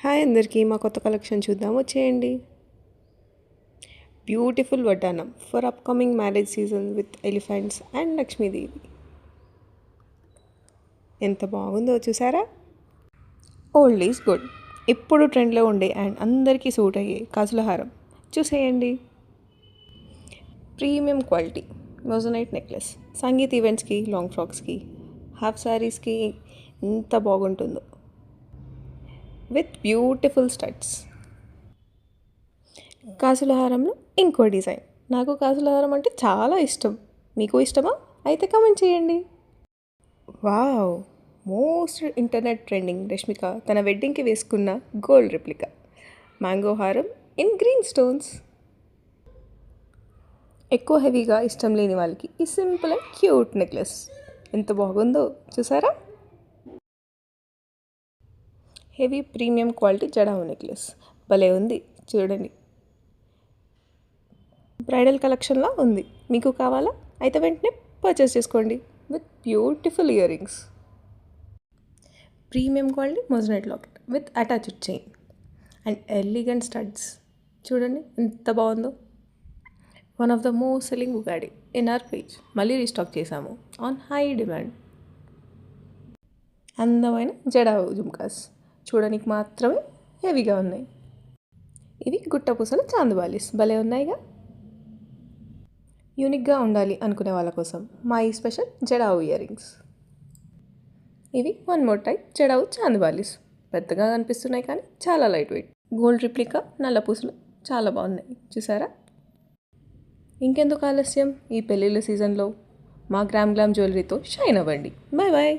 Hi అందరికీ, మా కొత్త కలెక్షన్ చూద్దాం, వచ్చేయండి. బ్యూటిఫుల్ వడ్డానం for upcoming marriage season with elephants and Lakshmidevi. ఎంత బాగుందో చూసారా? Old is good. ఎప్పుడు ట్రెండ్లో ఉండే అండ్ అందరికీ సూట్ అయ్యే కాసుల హారం చూసేయండి. Premium quality moissanite necklace sangeet ఈవెంట్స్కి, లాంగ్ ఫ్రాక్స్కి, హాఫ్ శారీస్కి ఎంత బాగుంటుందో విత్ బ్యూటిఫుల్ స్టడ్స్. కాసుల హారంలో ఇంకో డిజైన్. నాకు కాసుల హారం అంటే చాలా ఇష్టం. మీకు ఇష్టమా? అయితే కామెంట్ చేయండి. Wow, most internet trending Rashmika తన వెడ్డింగ్కి వేసుకున్న గోల్డ్ రెప్లికా మ్యాంగో హారం ఇన్ గ్రీన్ స్టోన్స్. ఎక్కువ హెవీగా ఇష్టం లేని వాళ్ళకి ఈ సింపుల్ అండ్ క్యూట్ నెక్లెస్ ఎంత బాగుందో చూసారా? Heavy premium quality jadau necklace భలే ఉంది చూడండి. బ్రైడల్ కలెక్షన్లా ఉంది. మీకు కావాలా? అయితే వెంటనే పర్చేస్ చేసుకోండి with beautiful earrings. Premium quality moissanite locket with attached chain and elegant studs. చూడండి ఎంత బాగుందో. One of the most selling ఉగాడి ఇన్ అవర్ పేజ్ మళ్ళీ రీస్టాక్ చేశాము ఆన్ హై డిమాండ్. అందమైన జడావు జుమ్కాస్ చూడడానికి మాత్రమే హెవీగా ఉన్నాయి. ఇవి గుట్టపూసల చాందుబాలిస్ భలే ఉన్నాయిగా. యూనిక్గా ఉండాలి అనుకునే వాళ్ళ కోసం మా ఈ స్పెషల్ జడావు ఇయర్ రింగ్స్. ఇవి వన్ మోర్ టైప్ జడావు చాందుబాలిస్. పెద్దగా కనిపిస్తున్నాయి కానీ చాలా లైట్ వెయిట్. గోల్డ్ రిప్లికా నల్ల పూసలు చాలా బాగున్నాయి చూసారా? ఇంకెందుకు ఆలస్యం, ఈ పెళ్ళిళ్ళ సీజన్లో మా గ్లామ్ జ్యువెలరీతో షైన్ అవ్వండి. Bye bye.